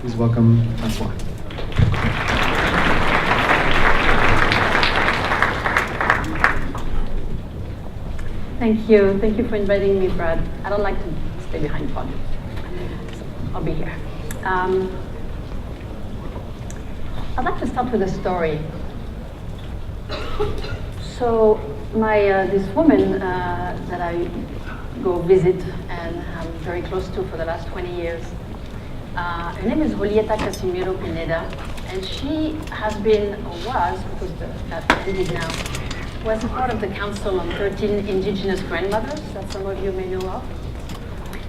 Please welcome Francoise. Thank you. Thank you for inviting me, Brad. I don't like to stay behind the podium, so I'll be here. I'd like to start with a story. So this woman that I go visit and I'm very close to for the last 20 years, her name is Julieta Casimiro Pineda, and she has been, or was, because that ended now, was a part of the Council on 13 Indigenous Grandmothers that some of you may know of.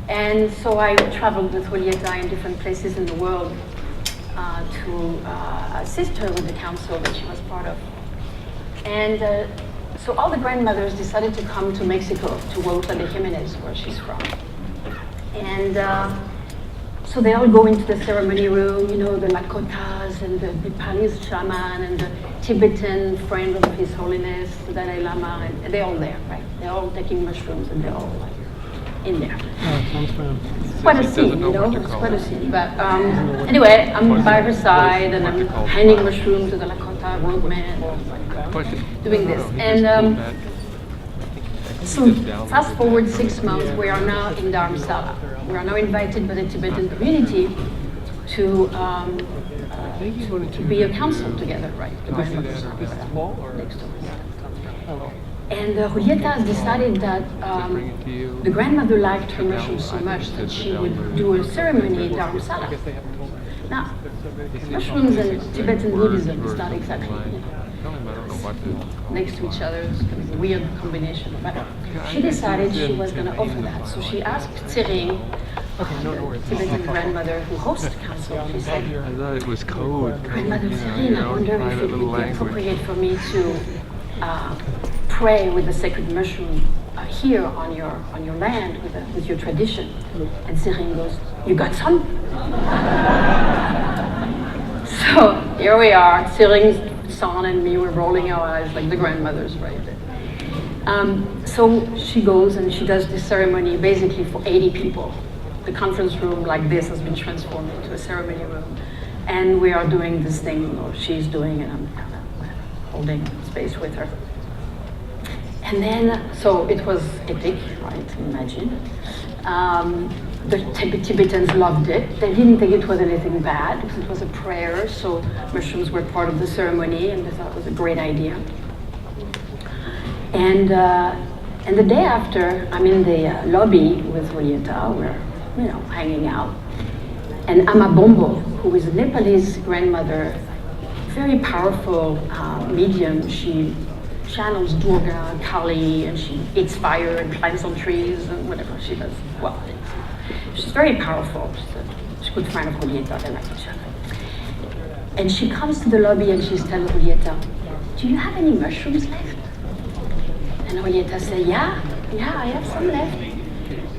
And so I traveled with Julieta in different places in the world to assist her with the council that she was part of. And so all the grandmothers decided to come to Mexico, to Huautla de Jimenez, where she's from. And so they all go into the ceremony room, you know, the Lakotas and the Nepalese shaman and the Tibetan friend of His Holiness, the Dalai Lama, and they're all there, right? They're all taking mushrooms and they're all like in there. It's quite a scene, you know, it's quite a scene. But anyway, I'm by her side and I'm handing mushrooms to the Lakota roadman, doing this. And so fast forward 6 months, we are now in Dharamsala. We are now invited by the Tibetan community to be a council together, right? The grandmothers are next to us. And Julieta has decided that the grandmother liked her mushrooms so much that she would do a ceremony in Dharamsala. Now, mushrooms and Tibetan Buddhism is not exactly, next to each other. It's kind of a weird combination. But she decided she was going to offer that. So she asked Tsering, the Tibetan grandmother who hosts the council, she said, I thought it was code. Grandmother Tsering, I wonder if it would be appropriate for me to pray with the sacred mushroom here on your land with your tradition. And Tsering goes, you got some? So here we are, Tsering's son and me were rolling our eyes like the grandmothers, right? So she goes and she does this ceremony basically for 80 people. The conference room like this has been transformed into a ceremony room. And we are doing this thing, or she's doing, and I'm kind of holding space with her. And then, so it was epic, right, imagine. The Tibetans loved it. They didn't think it was anything bad because it was a prayer, so mushrooms were part of the ceremony and they thought it was a great idea. And the day after, I'm in the lobby with Julieta, we're, you know, hanging out. And Amabombo, who is a Nepalese grandmother, very powerful medium. She channels Durga, Kali, and she eats fire and climbs on trees and whatever she does. Well, she's very powerful. She's a good friend of Julieta, they like each other. And she comes to the lobby and she's telling Julieta, do you have any mushrooms left? And Julieta said, yeah, I have some left.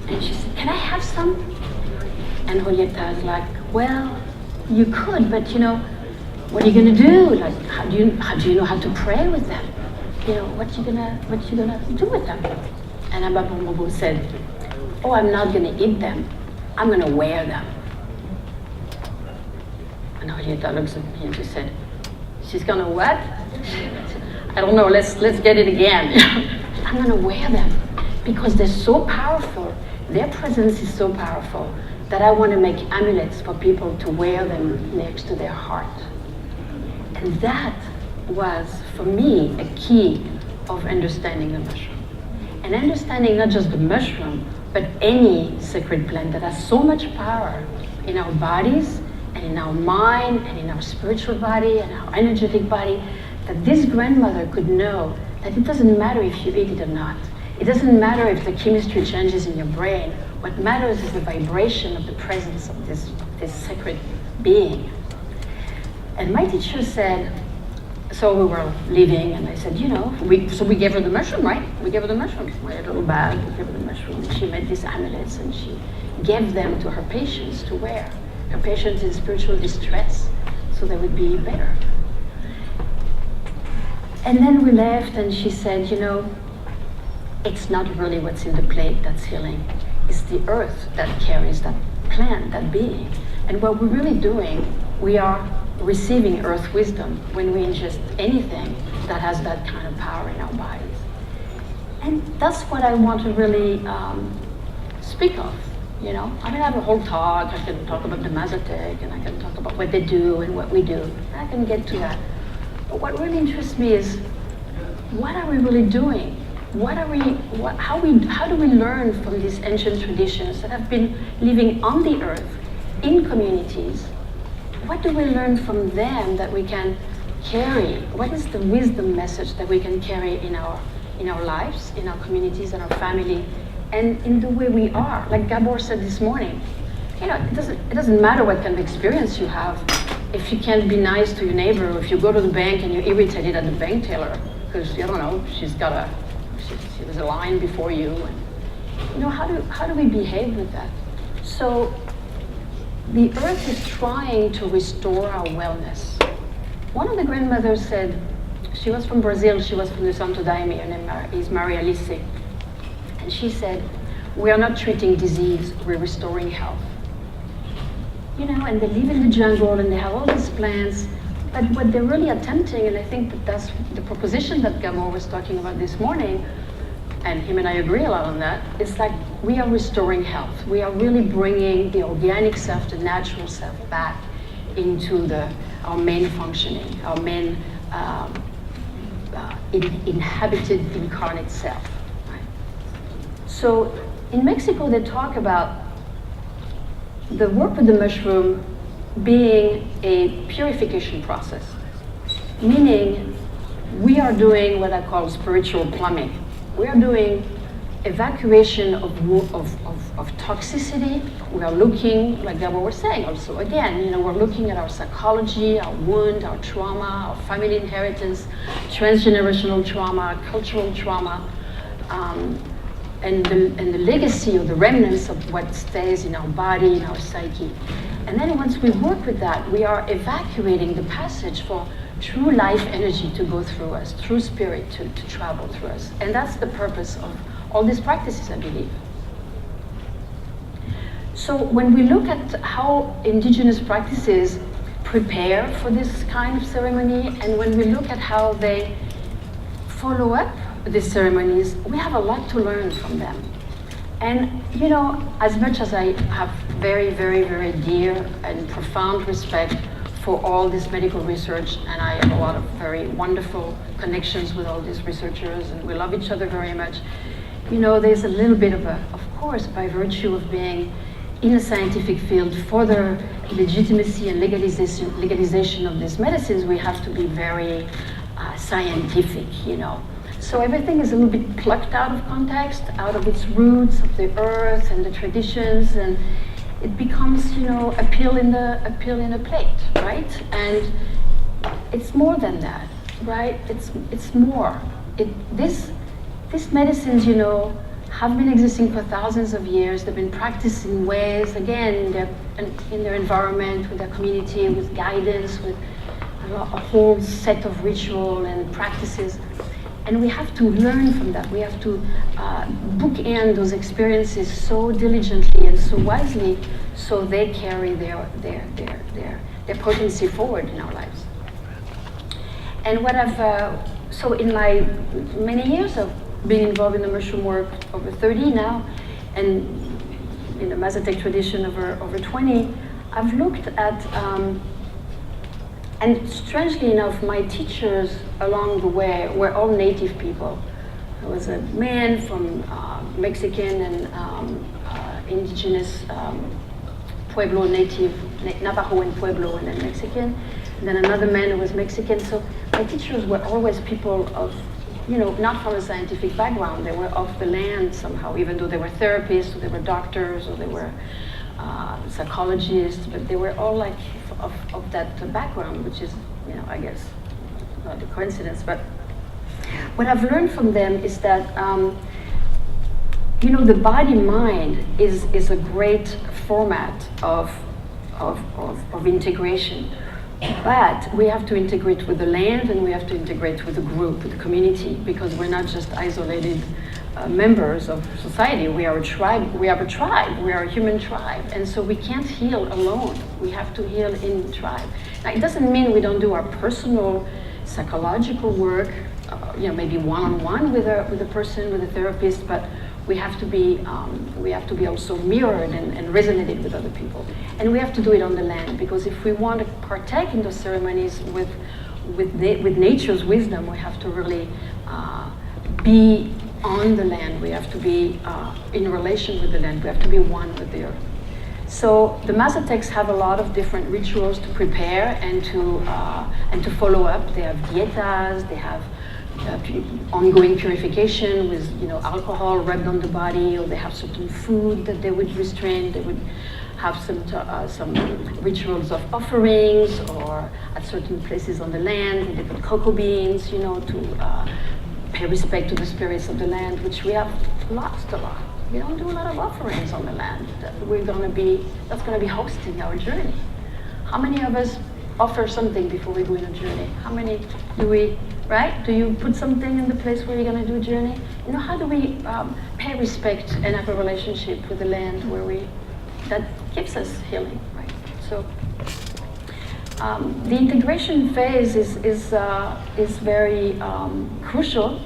And she said, can I have some? And Julieta is like, well, you could, but you know, what are you gonna do? Like, how do you know how to pray with them? You know, what you gonna do with them? And Amabombo said, oh, I'm not gonna eat them. I'm gonna wear them. And Julieta looks at me and she said, she's gonna what? I don't know, let's get it again. I'm gonna wear them because they're so powerful. Their presence is so powerful that I want to make amulets for people to wear them next to their heart. And that was, for me, a key of understanding the mushroom. And understanding not just the mushroom, but any sacred plant that has so much power in our bodies, and in our mind, and in our spiritual body, and our energetic body, that this grandmother could know that it doesn't matter if you eat it or not. It doesn't matter if the chemistry changes in your brain. What matters is the vibration of the presence of this sacred being. And my teacher said, so we were leaving, and I said, you know, we gave her the mushroom, right? We gave her the mushroom. We had a little bag, we gave her the mushroom, and she made these amulets, and she gave them to her patients to wear. Her patients in spiritual distress, so they would be better. And then we left, and she said, you know, it's not really what's in the plate that's healing. It's the earth that carries that plant, that being. And what we're really doing, we are receiving earth wisdom when we ingest anything that has that kind of power in our bodies. And that's what I want to really speak of, you know? I mean, I have a whole talk. I can talk about the Mazatec, and I can talk about what they do and what we do. I can get to that. But what really interests me is, what are we really doing? How do we learn from these ancient traditions that have been living on the earth, in communities? What do we learn from them that we can carry? What is the wisdom message that we can carry in our lives, in our communities, in our family, and in the way we are? Like Gabor said this morning, you know, it doesn't matter what kind of experience you have if you can't be nice to your neighbor, or if you go to the bank and you're irritated at the bank teller because, you don't know, there's a line before you. And, you know, how do we behave with that? So the earth is trying to restore our wellness. One of the grandmothers said, she was from Brazil, she was from the Santo Daime, her name is Maria Alice. And she said, we are not treating disease, we're restoring health. You know, and they live in the jungle and they have all these plants, but what they're really attempting, and I think that's the proposition that Gabor was talking about this morning, and him and I agree a lot on that, it's like we are restoring health. We are really bringing the organic self, the natural self back into our main functioning, our main inhabited incarnate self. Right? So in Mexico, they talk about the work with the mushroom being a purification process, meaning we are doing what I call spiritual plumbing. We are doing evacuation of toxicity. We are looking, like Gabor was saying also, again, you know, we're looking at our psychology, our wound, our trauma, our family inheritance, transgenerational trauma, cultural trauma, and the legacy or the remnants of what stays in our body, in our psyche. And then once we work with that, we are evacuating the passage for true life energy to go through us, true spirit to travel through us. And that's the purpose of all these practices, I believe. So when we look at how indigenous practices prepare for this kind of ceremony, and when we look at how they follow up these ceremonies, we have a lot to learn from them. And you know, as much as I have very, very, very dear and profound respect for all this medical research, and I have a lot of very wonderful connections with all these researchers, and we love each other very much, you know, there's a little bit of course, by virtue of being in a scientific field, for the legitimacy and legalization of these medicines, we have to be very scientific, you know. So everything is a little bit plucked out of context, out of its roots of the earth and the traditions, and it becomes, you know, a pill in a plate, right? And it's more than that, right? It's more. These medicines, you know, have been existing for thousands of years. They've been practiced in ways, again, in their environment, with their community, with guidance, with a whole set of ritual and practices. And we have to learn from that. We have to bookend those experiences so diligently and so wisely, so they carry their potency forward in our lives. And what so in my many years of being involved in the mushroom work, over 30 now, and in the Mazatec tradition over 20, I've looked at, and strangely enough, my teachers along the way were all native people. There was a man from Mexican and indigenous Pueblo native, Navajo and Pueblo, and then Mexican. And then another man who was Mexican. So my teachers were always people of, you know, not from a scientific background. They were of the land somehow, even though they were therapists, or they were doctors, or they were psychologists, but they were all like of that background, which is, you know, I guess not a coincidence. But what I've learned from them is that, you know, the body-mind is a great format of integration. But we have to integrate with the land, and we have to integrate with the group, with the community, because we're not just isolated members of society. We are a tribe. We are a tribe. We are a human tribe, and so we can't heal alone. We have to heal in tribe. Now, it doesn't mean we don't do our personal psychological work, maybe one-on-one with a person, with a therapist, but we have to be also mirrored and resonated with other people, and we have to do it on the land, because if we want to partake in those ceremonies with nature's wisdom, we have to really be on the land. We have to be in relation with the land. We have to be one with the earth. So the Mazatecs have a lot of different rituals to prepare and to follow up. They have dietas. They have ongoing purification with alcohol rubbed on the body, or they have certain food that they would restrain. They would have some rituals of offerings, or at certain places on the land they put cocoa beans, to pay respect to the spirits of the land, which we have lost a lot. We don't do a lot of offerings on the land. That's going to be hosting our journey. How many of us offer something before we go on a journey? How many do we, right? Do you put something in the place where you're going to do a journey? How do we pay respect and have a relationship with the land that gives us healing, right? So the integration phase is very crucial.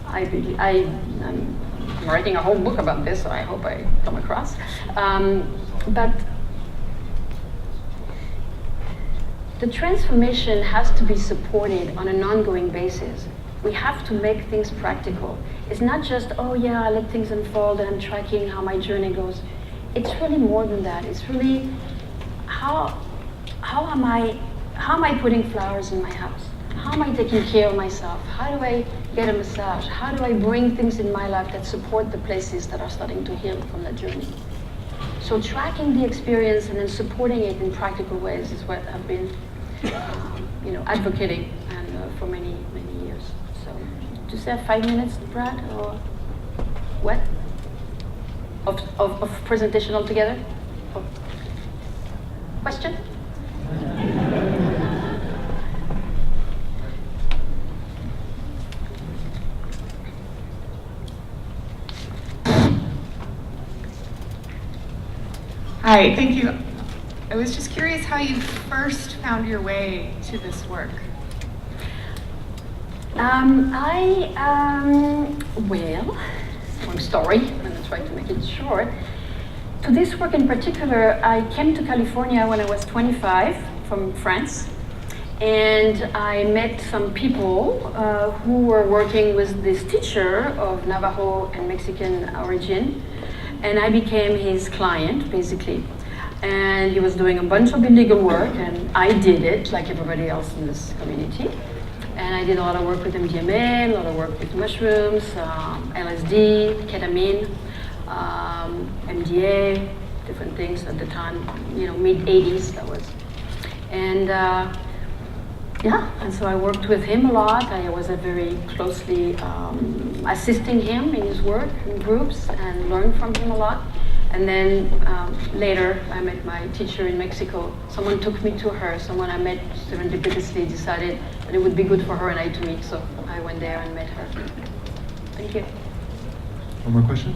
I'm writing a whole book about this, so I hope I come across. But the transformation has to be supported on an ongoing basis. We have to make things practical. It's not just, oh yeah, I let things unfold and I'm tracking how my journey goes. It's really more than that. It's really how am I putting flowers in my house? How am I taking care of myself? How do I get a massage? How do I bring things in my life that support the places that are starting to heal from that journey? So tracking the experience and then supporting it in practical ways is what I've been, advocating and for many, many years. So, do you have 5 minutes, Brad, or what? Of presentation altogether? Oh. Question? Hi, thank you. I was just curious how you first found your way to this work. Long story, I'm going to try to make it short. To this work in particular, I came to California when I was 25 from France, and I met some people who were working with this teacher of Navajo and Mexican origin, and I became his client, basically. And he was doing a bunch of illegal work, and I did it like everybody else in this community. And I did a lot of work with MDMA, a lot of work with mushrooms, LSD, ketamine, MDA, different things at the time, mid-80s that was. And and so I worked with him a lot. I was very closely assisting him in his work in groups and learned from him a lot. And then later, I met my teacher in Mexico. Someone took me to her. Someone I met serendipitously decided that it would be good for her and I to meet. So I went there and met her. Thank you. One more question?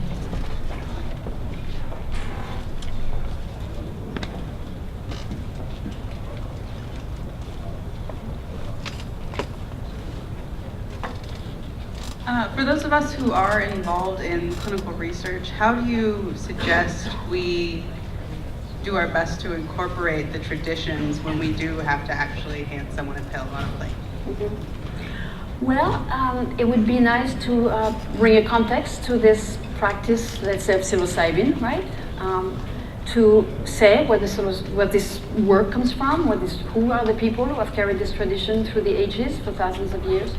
For those of us who are involved in clinical research, how do you suggest we do our best to incorporate the traditions when we do have to actually hand someone a pill on a plate? Mm-hmm. Well, it would be nice to bring a context to this practice, let's say, of psilocybin, right? To say where this work comes from, who are the people who have carried this tradition through the ages for thousands of years.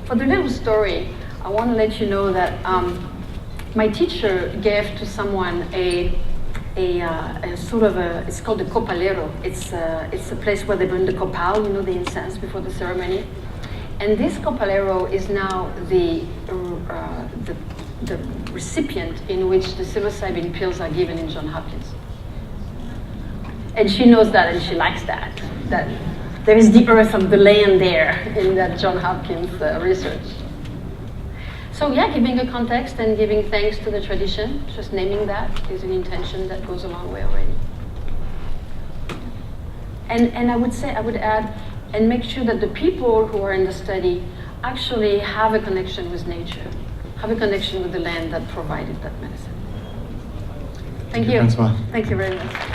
For the little story, I want to let you know that my teacher gave to someone a sort of it's called a copalero. It's a place where they burn the copal, the incense before the ceremony. And this copalero is now the recipient in which the psilocybin pills are given in Johns Hopkins. And she knows that and she likes that there is the earth of the land there in that Johns Hopkins research. So yeah, giving a context and giving thanks to the tradition, just naming that is an intention that goes a long way already. And I would add, and make sure that the people who are in the study actually have a connection with nature, have a connection with the land that provided that medicine. Thank you. Francoise. Thank you very much.